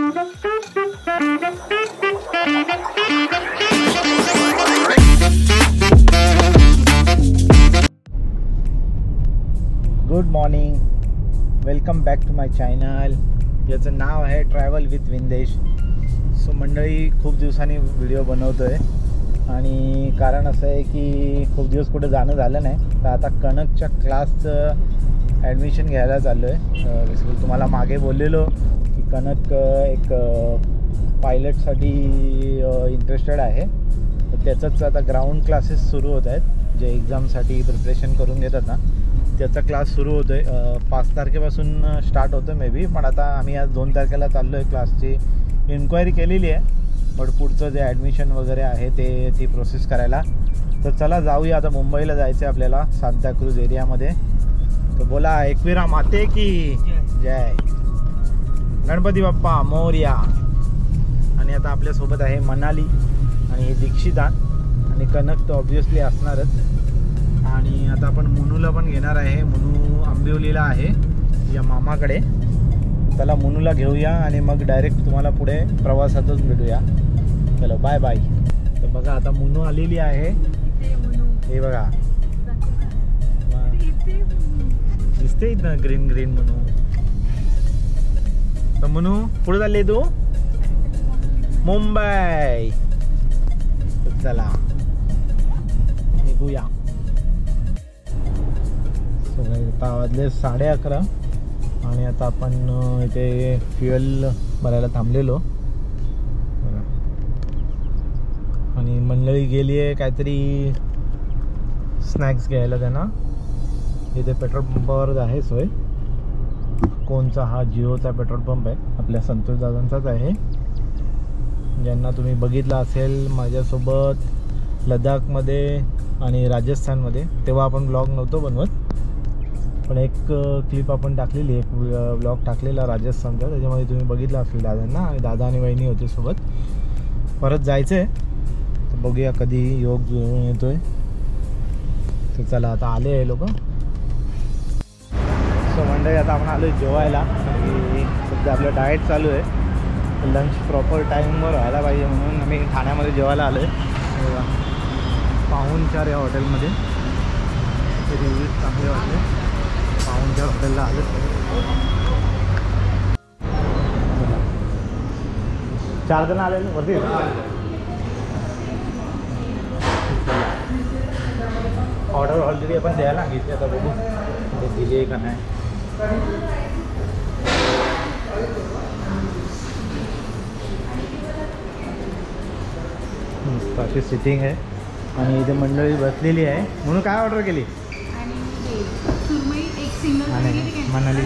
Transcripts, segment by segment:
Good morning, welcome back to my channel. याचं नाव आहे ट्रॅव्हल विथ विंदेश. सो मंडळी, खूप दिवसांनी व्हिडिओ बनवतो आहे आणि कारण असं आहे की खूप दिवस कुठे जाणं झालं नाही. तर आता कनकच्या क्लासचं ॲडमिशन घ्यायला चाललो आहे. बेसिकली तुम्हाला मागे बोललेलो की कनक एक पायलटसाठी इंटरेस्टेड आहे. तर त्याचंच आता ग्राउंड क्लासेस सुरू होत आहेत, जे एक्झामसाठी प्रिपरेशन करून घेतात ना, त्याचा क्लास सुरू होतो आहे. 5 तारखेपासून स्टार्ट होतं मे बी, पण आता आम्ही आज 2 तारखेला चाललो आहे. क्लासची इन्क्वायरी केलेली आहे, बट पुढचं जे ॲडमिशन वगैरे आहे ती प्रोसेस करायला. तर चला जाऊया. आता मुंबईला जायचं आहे आपल्याला, सांताक्रूज एरियामध्ये. तर बोला एकविरा माते की जय, गणपती बाप्पा मोरया. आणि आता आपल्यासोबत आहे मनाली आणि दीक्षिता आणि कनक तर ऑब्व्हियसली असणारच. आणि आता आपण मुनूला पण घेणार आहे. मुनू आंबिवलीला आहे या मामाकडे. त्याला मुनूला घेऊया आणि मग डायरेक्ट तुम्हाला पुढे प्रवासातच भेटूया. चलो बाय बाय. तर बघा आता मुनू आलेली आहे. हे बघा दिसते इथं ग्रीन ग्रीन मुनू. तर मुनू पुढे चालली तू मुंबई. चला निघूया. आता वाजले 11:30 आणि आता आपण इथे फ्युएल भरायला थांबलेलो आणि मंडळी गेली आहे काहीतरी स्नॅक्स घ्यायला. त्यांना इथे पेट्रोल पंपावर आहे सोय. कोणचा हा जिओचा पेट्रोल पंप आहे, आपल्या संतोष दादांचाच आहे. ज्यांना तुम्ही बघितलं असेल माझ्यासोबत लडाखमध्ये आणि राजस्थानमध्ये, तेव्हा आपण ब्लॉग नव्हतो बनवत, पण एक क्लिप आपण टाकलेली, एक ब्लॉग टाकलेला राजस्थानचा, त्याच्यामध्ये तुम्ही बघितलं असेल दादांना. आणि दादा आणि वहिनी होते सोबत. परत जायचं आहे, तर बघूया कधी योग जुळून येतोय. तर चला आता आले आहे लोक. सो मंडळी आता आपण आलो आहे जेवायला. सध्या आपलं डाएट चालू आहे. लंच प्रॉपर टाईमवर व्हायला पाहिजे म्हणून आम्ही ठाण्यामध्ये जेवायला आलो आहे. पाहुणचार या हॉटेलमध्ये. ते रिव्ह्यूज चांगले वाटले. पाहुणचार हॉटेलला आलो. 4 जण आले वरती. ऑर्डर ऑलरेडी आपण द्यायला सांगितली, आता बघू ते दिली का नाही. मस्त अशी सिटिंग आहे आणि इथे मंडळी बसलेली आहे. म्हणून काय ऑर्डर केली? आणि मनाली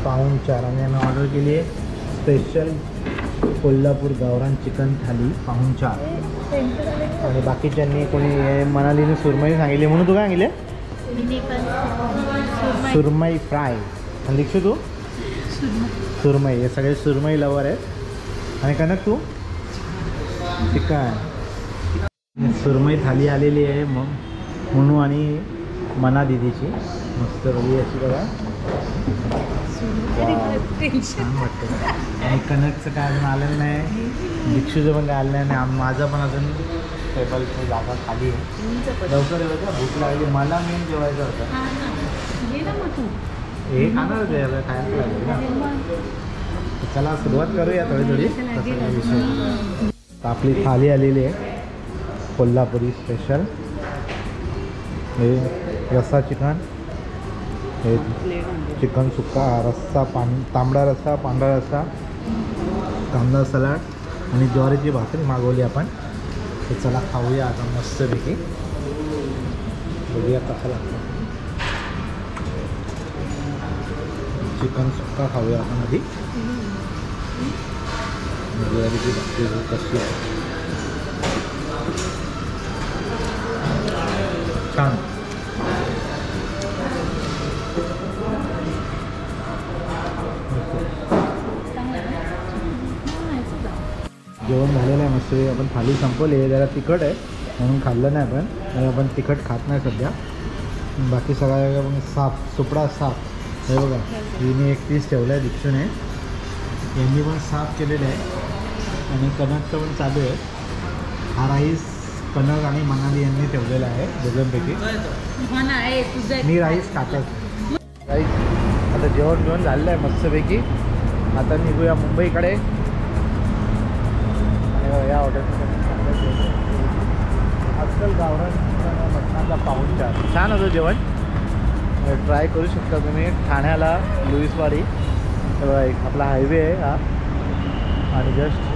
पाहुणचार आणि आम्ही ऑर्डर केली आहे स्पेशल कोल्हापूर गावरान चिकन थाली पाहुणचार. आणि बाकीच्यांनी कोणी मनालीने सुरमई सांगितली. म्हणून तू काय सांगितले? सुरमई फ्राय. आणि दीक्षू तू सुरमई. हे सगळे सुरमई लवर आहेत. आणि कनक तू चिकन. सुरमई थाली आलेली आहे मग मुनू आणि मना दिदीची. मस्त बघी अशी बघा, छान वाटतं. आणि कनकचं काय अजून आलेलं नाही, दीक्षूचं पण काय आलेलं नाही. माझं पण अजून टेबलची जागा खाली आहे. लवकर येऊ का, भूक लागली. मला मेन जेवायचं होतं. हे खाणार होते खायला लागेल ना. चला सुरुवात करूया थोडी थोडी. तसं काय विषय. आपली थाली आलेली आहे कोल्हापुरी स्पेशल. हे रस्सा चिकन, हे चिकन सुक्का, रस्सा तांबडा रस्सा, पांढरा रस्सा, कांदा सलाड आणि ज्वारीची भाकरी मागवली आपण. तर चला खाऊया आता मस्तपैकी. बघूया कसं लागतं. चिकन सुक्का खाऊया आपण आधी. ज्वारीची भाकरी कशी आहे, छान. जेवण झालेलं आहे मस्त. आपण थाली संपवली आहे. जरा तिखट आहे म्हणून खाल्लं नाही आपण. आपण तिखट खात नाही सध्या. बाकी सगळं साफ सुपडा साफ हे बघा. हिने एक पीस ठेवला आहे दीक्षूने, यांनी पण साफ केलेलं आहे. आणि कणकचं पण चालू आहे. हा राईस कणक आणि मनाली यांनी ठेवलेला आहे दोघांपैकी. मी राईस खातच. राईस आता जेवण घेऊन झालेलं आहे मस्तपैकी. आता निघूया मुंबईकडे. आणि या हॉटेलमध्ये आजकाल गावरान मटणाचा पाहुणचार छान होतं जेवण. ट्राय करू शकता तुम्ही. ठाण्याला लुईसवाडी आपला हायवे आहे हा, आणि जस्ट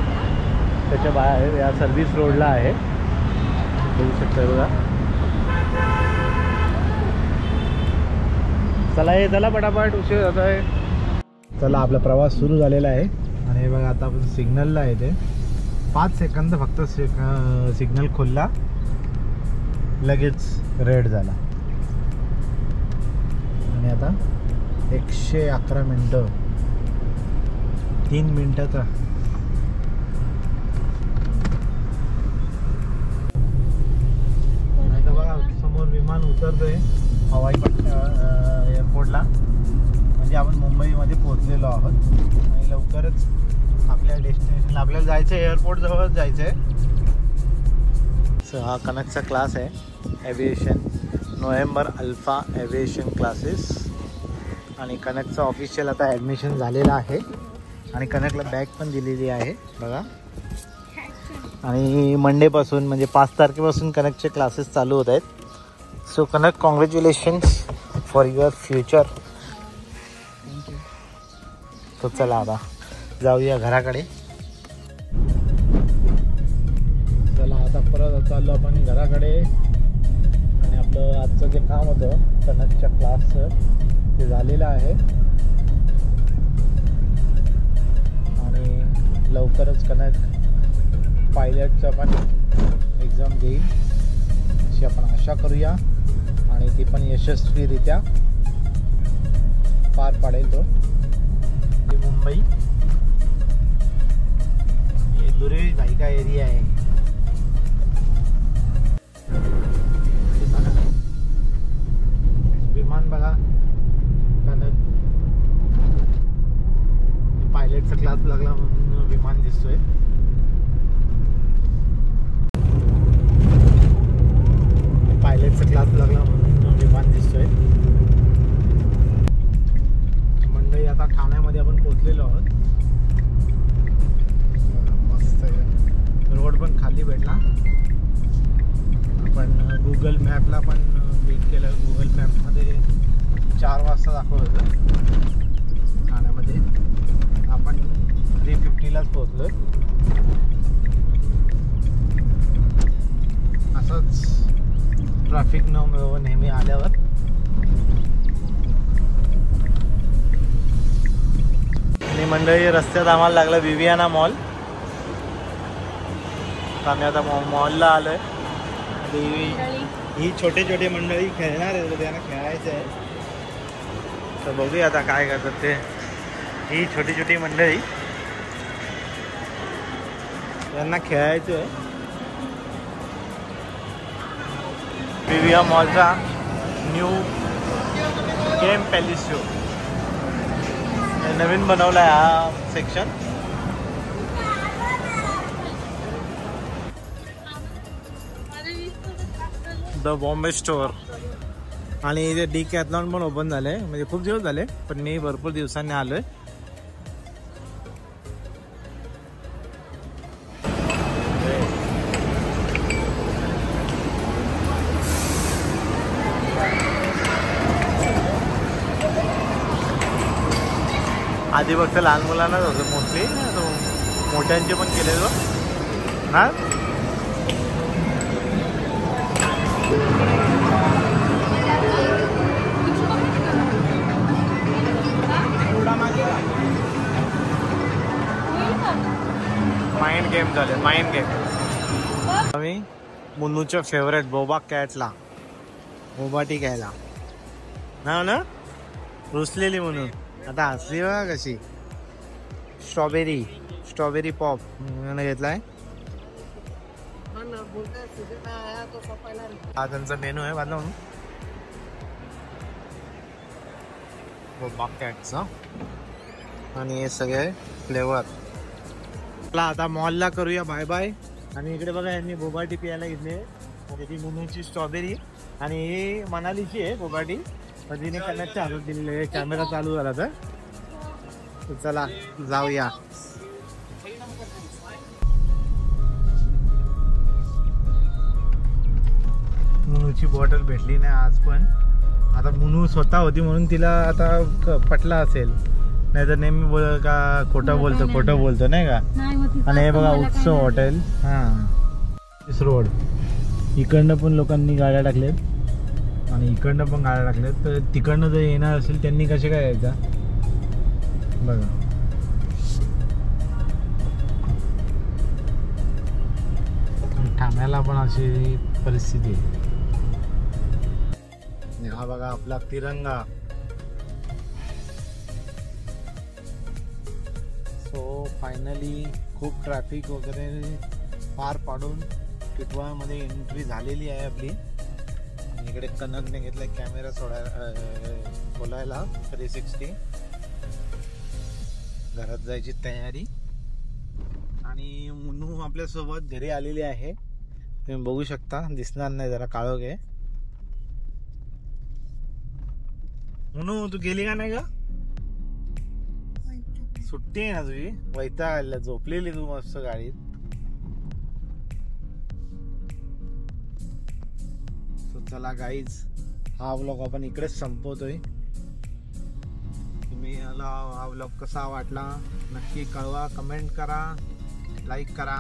त्याच्या बाहेर या सर्व्हिस रोडला आहे, बघू शकता बघा. चला ये चला पटापट, उशीर होत आहे. चला आपला प्रवास सुरू झालेला आहे. आणि हे बघा आता आपण सिग्नलला आहे. ते 5 सेकंद फक्त सिग्नल खोलला, लगेच रेड झाला. आणि आता 111 मिनटं 3 मिनटाचा. आता बघा समोर विमान उतरतोय हवाई एअरपोर्टला. म्हणजे आपण मुंबईमध्ये पोहोचलेलो आहोत. आणि लवकरच आपल्या डेस्टिनेशनला आपल्याला जायचं आहे, एअरपोर्ट जवळच जायचं आहे. सो हा कनकचा क्लास आहे, aviation November alpha aviation classes. आणि कनकचं ऑफिशियल आता ॲडमिशन झालेलं आहे. आणि कनकला बॅग पण दिलेली आहे बघा. आणि मंडेपासून म्हणजे 5 तारखेपासून कनकचे क्लासेस चालू होत आहेत. So Kanak, congratulations for your future. तो चला आता जाऊया घराकडे. चला आता परत चाललो आपण घराकडे. आणि आपलं आजचं जे काम होतं कनकच्या क्लासचं ते झालेलं आहे. आणि लवकरच कनक पायलटचा पण एक्झाम देईल अशी आपण आशा करूया. आणि ती पण यशस्वीरित्या पार पाडेल तो. मुंबई ये दुरेश भाई का एरिया है. विमान बघा कनक पायलटचा क्लास लागला म्हणून विमान दिसतोय. पायलटचा क्लास लागला म्हणून विमान दिसतोय. मंडई आता ठाण्यामध्ये आपण पोहोचलेलो आहोत. मस्त रोड पण खाली भेटला. आपण गुगल मॅपला पण बीट केलं. गुगल मॅपमध्ये 4 वाजता दाखवत होतं ठाण्यामध्ये. आपण 3:50लाच पोहोचलो. असंच ट्रॅफिक न मिळवं नेहमी आल्यावर. आणि मंडळी रस्त्यात आम्हाला लागला विवियाना मॉल. आम्ही आता मॉलला आलोय. ही छोटे छोटे मंडळी खेळणार आहे, त्यांना खेळायचं आहे. तर बघूया आता काय करतात ते. ही छोटी छोटी मंडळी त्यांना खेळायचं आहे. Viviya मॉलचा new game palace show नवीन बनवला आहे हा सेक्शन. The Bombay store. आणि इथे डिकॅथलॉन पण ओपन झालं आहे. म्हणजे खूप दिवस झाले, पण मी भरपूर दिवसांनी आलो आहे. आधी फक्त लहान मुलांनाच होतं मोस्टली, मोठ्यांचे पण केलेलो ना. माइंड गेम झाले, माइंड गेम. आम्ही मुन्नूच्या फेवरेट बोबा कॅटला बोबाटी घ्यायला ना रुसलेली म्हणून. आता हसली बघा कशी. स्ट्रॉबेरी पॉप घेतलाय. हा त्यांचा मेनू आहे बाजू बॉकॅटचा आणि हे सगळे फ्लेवर. आता मॉलला करूया बाय बाय. आणि इकडे बघा यांनी बोबाटी प्यायला घेतली. त्याची मुनूची स्ट्रॉबेरी आणि ही मनालीची आहे बोबाटी. पण तिने कनेक्टच्या हातात दिलेली आहे. कॅमेरा चालू झाला तर चला जाऊया. मुनूची बॉटल भेटली नाही आज पण. आता मुनू स्वतः होती म्हणून तिला आता पटला असेल, नाही तर नेहमी का खोटं बोलतो नाही का. आणि हे बघा उत्सव हॉटेल. हां रोड इकडनं पण लोकांनी गाड्या टाकल्यात आणि इकडनं पण गाड्या टाकल्यात. तर तिकडनं जर येणार असेल त्यांनी कसे काय यायचा बघा. ठाण्याला पण अशी परिस्थिती आहे. हा बघा आपला तिरंगा. सो फायनली खूप ट्रॅफिक वगैरे पार पाडून टिटवाळमध्ये एंट्री झालेली आहे आपली. आणि इकडे कनकने घेतलाय कॅमेरा खोलायला 360. घरात जायची तयारी. आणि मुनू आपल्यासोबत घरी आलेली आहे. तुम्ही बघू शकता, दिसणार नाही जरा काळोख आहे. मुनू तू गेली का नाही का? सुट्टी आहे ना तुझी? वैताग आलेला, झोपलेली तू मस्त गाडीत. सो चला गाईज, हा व्लॉग आपण इकडेच संपवतोय. तुम्ही हा व्लॉग कसा वाटला नक्की कळवा, कमेंट करा, लाईक करा.